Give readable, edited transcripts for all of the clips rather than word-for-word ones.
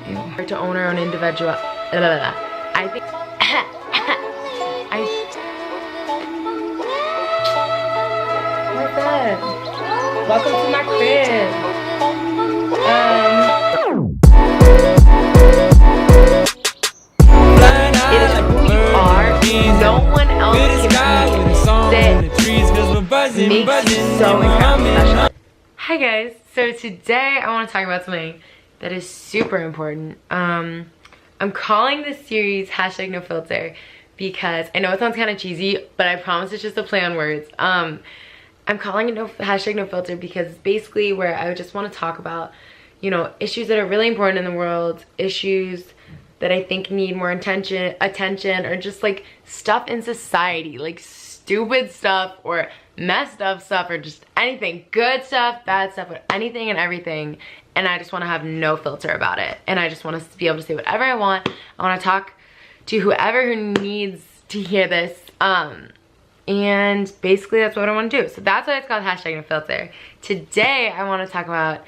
To own our own individual. I think. What's that? Welcome to my crib. It is who you are. No one else can be that makes you so incredibly special. Hi guys. So today I want to talk about something that is super important. I'm calling this series #NoFilter because I know it sounds kind of cheesy, but I promise it's just a play on words. I'm calling it #NoFilter because it's basically where I just want to talk about, you know, issues that are really important in the world, issues that I think need more attention, or just like stuff in society, like stupid stuff or messed up stuff or just anything, good stuff, bad stuff, or anything and everything. And I just want to have no filter about it. And I just want to be able to say whatever I want. I want to talk to whoever who needs to hear this. And basically that's what I want to do. So that's why it's called #NoFilter. Today I want to talk about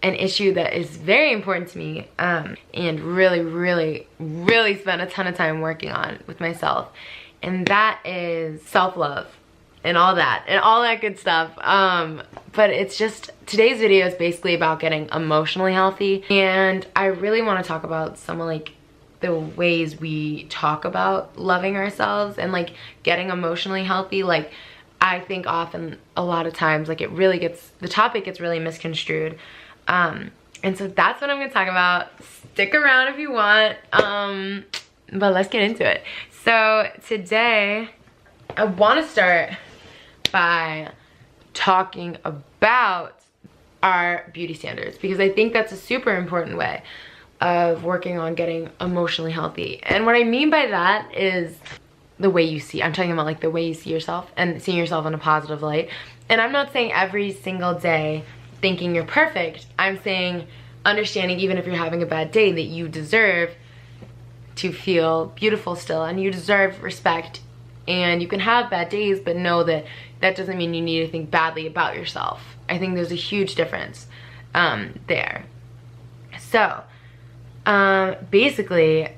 an issue that is very important to me, and really spent a ton of time working on with myself. And that is self-love and all that good stuff. But it's just, today's video is basically about getting emotionally healthy. And I really want to talk about some of like the ways we talk about loving ourselves and like getting emotionally healthy. Like I think often, a lot of times, like the topic gets really misconstrued. And so that's what I'm gonna talk about. Stick around if you want, but let's get into it. So today I want to start by talking about our beauty standards, because I think that's a super important way of working on getting emotionally healthy. And what I mean by that is the way you see. I'm talking about like the way you see yourself and seeing yourself in a positive light. And I'm not saying every single day thinking you're perfect. I'm saying understanding, even if you're having a bad day, that you deserve to feel beautiful still, and you deserve respect. And you can have bad days, but know that that doesn't mean you need to think badly about yourself. I think there's a huge difference there. So basically,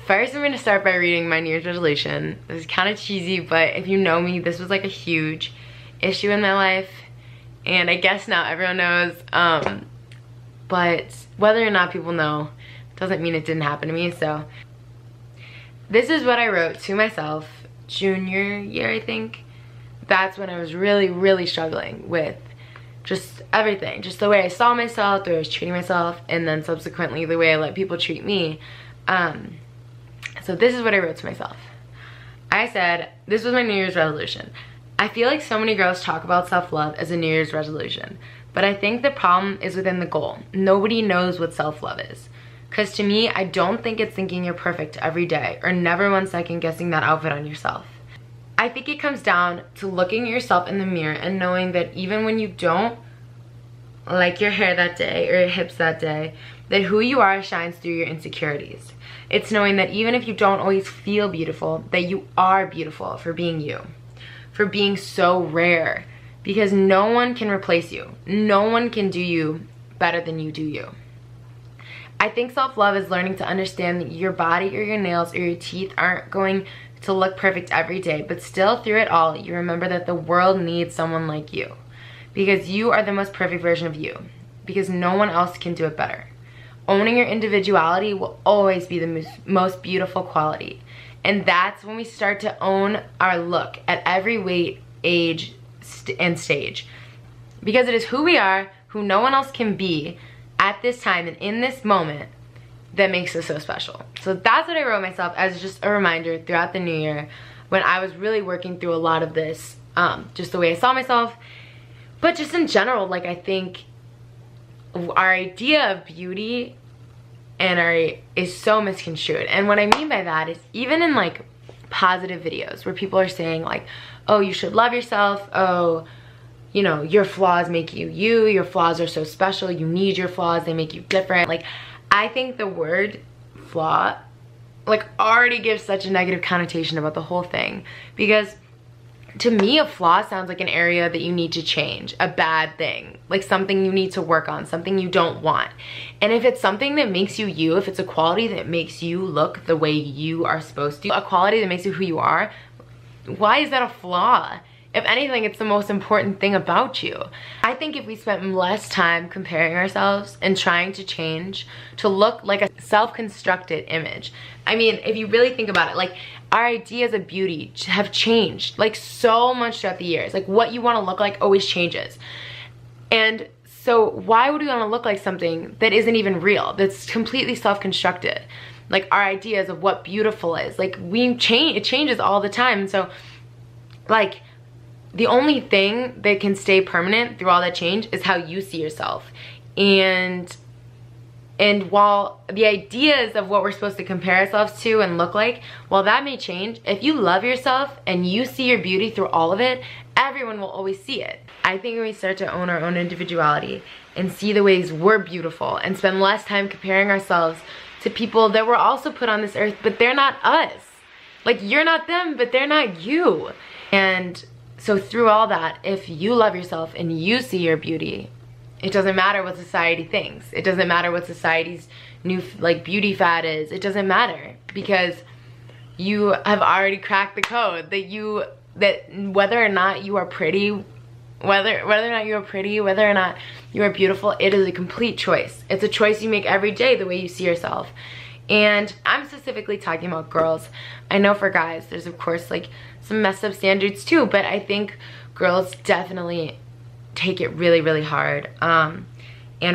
first I'm going to start by reading my New Year's resolution. This is kind of cheesy, but if you know me, this was like a huge issue in my life. And I guess now everyone knows, but whether or not people know doesn't mean it didn't happen to me. So this is what I wrote to myself junior year, I think. That's when I was really struggling with just everything, just the way I saw myself, the way I was treating myself, and then subsequently the way I let people treat me. So this is what I wrote to myself. I said, this was my New Year's resolution: I feel like so many girls talk about self-love as a New Year's resolution, but I think the problem is within the goal. Nobody knows what self-love is. Because to me, I don't think it's thinking you're perfect every day, or never 1 second guessing that outfit on yourself. I think it comes down to looking at yourself in the mirror and knowing that even when you don't like your hair that day or your hips that day, that who you are shines through your insecurities. It's knowing that even if you don't always feel beautiful, that you are beautiful for being you. For being so rare, because no one can replace you. No one can do you better than you do you. I think self-love is learning to understand that your body or your nails or your teeth aren't going to look perfect every day, but still through it all, you remember that the world needs someone like you, because you are the most perfect version of you, because no one else can do it better. Owning your individuality will always be the most beautiful quality. And that's when we start to own our look at every weight, age, and stage. Because it is who we are, who no one else can be at this time and in this moment, that makes us so special. So that's what I wrote myself as just a reminder throughout the new year, when I was really working through a lot of this, just the way I saw myself, but just in general. Like, I think our idea of beauty is so misconstrued. And what I mean by that is, even in like positive videos where people are saying like, oh, you should love yourself, oh, you know, your flaws make you you, your flaws are so special, you need your flaws, they make you different. Like, I think the word flaw like already gives such a negative connotation about the whole thing, because to me, a flaw sounds like an area that you need to change, a bad thing, like something you need to work on, something you don't want. And if it's something that makes you you, if it's a quality that makes you look the way you are supposed to, a quality that makes you who you are, why is that a flaw? If anything, it's the most important thing about you. I think if we spent less time comparing ourselves and trying to change to look like a self-constructed image. I mean, if you really think about it, like our ideas of beauty have changed like so much throughout the years. Like what you want to look like always changes. And so why would we want to look like something that isn't even real, that's completely self-constructed? Like our ideas of what beautiful is, like it changes all the time. So like, the only thing that can stay permanent through all that change is how you see yourself. And while the ideas of what we're supposed to compare ourselves to and look like, while that may change, if you love yourself and you see your beauty through all of it, everyone will always see it. I think when we start to own our own individuality and see the ways we're beautiful and spend less time comparing ourselves to people that were also put on this earth, but they're not us. Like you're not them, but they're not you. And so through all that, if you love yourself and you see your beauty, it doesn't matter what society thinks. It doesn't matter what society's new like beauty fad is. It doesn't matter because you have already cracked the code that whether or not you are pretty, whether or not you are pretty, whether or not you are beautiful, it is a complete choice. It's a choice you make every day, the way you see yourself. And I'm specifically talking about girls. I know for guys, there's of course like some messed up standards too, but I think girls definitely take it really, really hard. And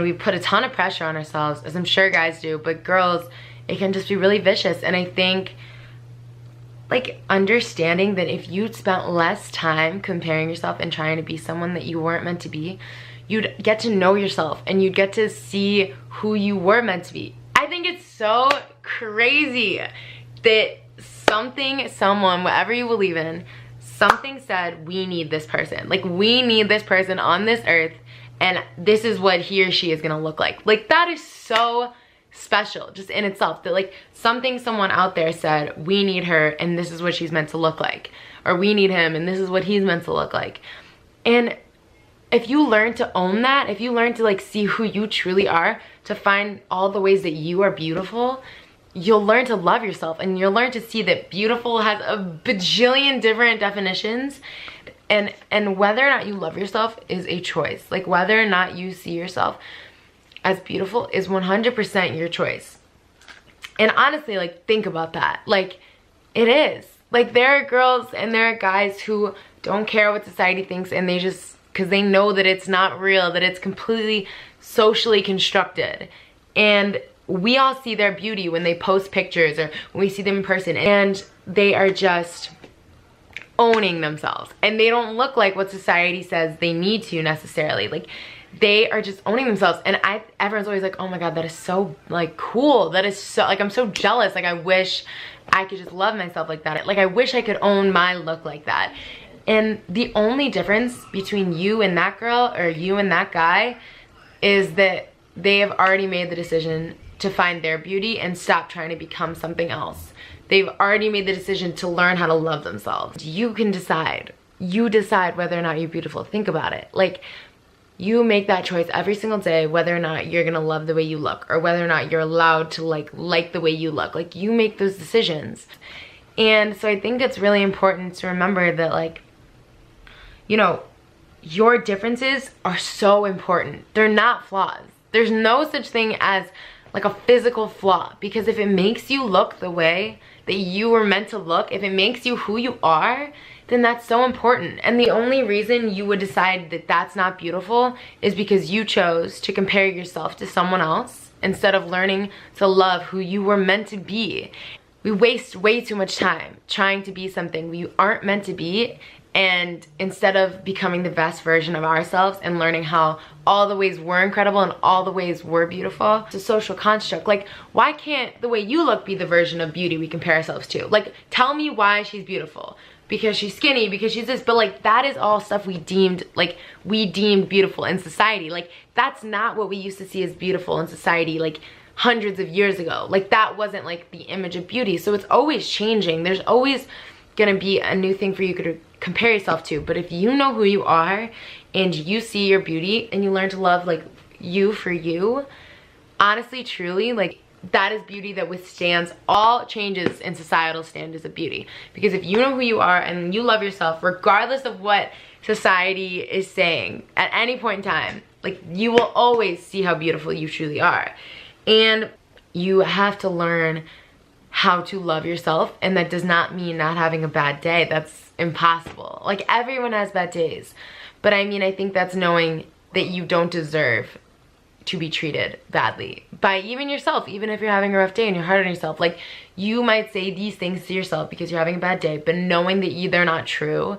we put a ton of pressure on ourselves, as I'm sure guys do, but girls, it can just be really vicious. And I think like understanding that if you spent less time comparing yourself and trying to be someone that you weren't meant to be, you'd get to know yourself and you'd get to see who you were meant to be. I think it's so crazy that someone, whatever you believe in, something said, we need this person. Like, we need this person on this earth, and this is what he or she is gonna look like. Like, that is so special just in itself, that like someone out there said, we need her, and this is what she's meant to look like. Or we need him, and this is what he's meant to look like. And if you learn to own that, if you learn to like see who you truly are, to find all the ways that you are beautiful, you'll learn to love yourself, and you'll learn to see that beautiful has a bajillion different definitions, and whether or not you love yourself is a choice. Like whether or not you see yourself as beautiful is 100% your choice. And honestly, like think about that. Like it is. Like there are girls and there are guys who don't care what society thinks, and they just, because they know that it's not real, that it's completely socially constructed. And we all see their beauty when they post pictures or when we see them in person, and they are just owning themselves, and they don't look like what society says they need to necessarily. Like they are just owning themselves, and everyone's always like, oh my god, that is so like cool, that is so like, I'm so jealous. Like I wish I could just love myself like that. Like I wish I could own my look like that. And the only difference between you and that girl or you and that guy is that they have already made the decision to find their beauty and stop trying to become something else. They've already made the decision to learn how to love themselves. You can decide. You decide whether or not you're beautiful. Think about it. Like, you make that choice every single day, whether or not you're gonna love the way you look, or whether or not you're allowed to like the way you look. Like, you make those decisions. And so I think it's really important to remember that, like, you know, your differences are so important. They're not flaws. There's no such thing as like a physical flaw, because if it makes you look the way that you were meant to look, if it makes you who you are, then that's so important. And the only reason you would decide that that's not beautiful is because you chose to compare yourself to someone else instead of learning to love who you were meant to be. We waste way too much time trying to be something we aren't meant to be, and instead of becoming the best version of ourselves and learning how all the ways we're incredible and all the ways we're beautiful, it's a social construct. Like, why can't the way you look be the version of beauty we compare ourselves to? Like, tell me why she's beautiful. Because she's skinny, because she's this, but like that is all stuff we deemed beautiful in society. Like, that's not what we used to see as beautiful in society like hundreds of years ago. Like, that wasn't like the image of beauty. So it's always changing. There's always gonna be a new thing for you to compare yourself to. But if you know who you are and you see your beauty and you learn to love like you for you, honestly, truly, like that is beauty that withstands all changes in societal standards of beauty. Because if you know who you are and you love yourself, regardless of what society is saying at any point in time, like you will always see how beautiful you truly are. And you have to learn how to love yourself, and that does not mean not having a bad day. That's impossible. Like everyone has bad days, but I mean, I think that's knowing that you don't deserve to be treated badly by even yourself. Even if you're having a rough day and you're hard on yourself, like you might say these things to yourself because you're having a bad day, but knowing that they're not true,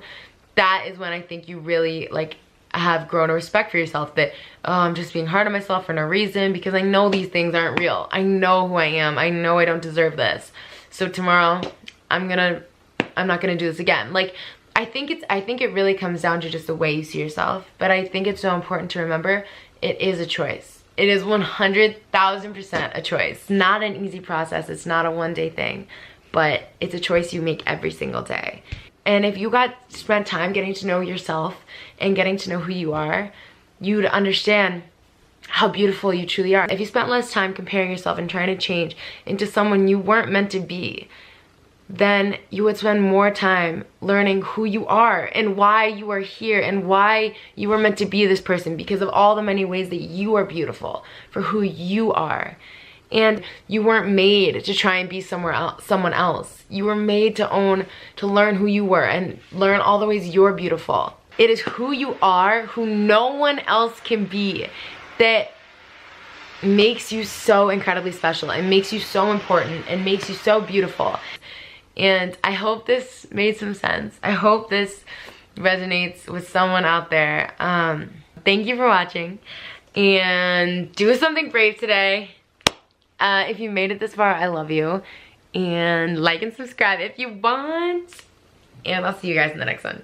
that is when I think you really like have grown a respect for yourself. That, oh, I'm just being hard on myself for no reason because I know these things aren't real. I know who I am. I know I don't deserve this. So tomorrow I'm not gonna do this again. Like I think it really comes down to just the way you see yourself. But I think it's so important to remember it is a choice. It is 100,000% a choice. It's not an easy process. It's not a one-day thing, but it's a choice you make every single day. And if you spent time getting to know yourself and getting to know who you are, you'd understand how beautiful you truly are. If you spent less time comparing yourself and trying to change into someone you weren't meant to be, then you would spend more time learning who you are and why you are here and why you were meant to be this person, because of all the many ways that you are beautiful for who you are. And you weren't made to try and be someone else. You were made to learn who you were and learn all the ways you're beautiful. It is who you are, who no one else can be, that makes you so incredibly special and makes you so important and makes you so beautiful. And I hope this made some sense. I hope this resonates with someone out there. Thank you for watching, and do something brave today. If you made it this far, I love you. And like and subscribe if you want. And I'll see you guys in the next one.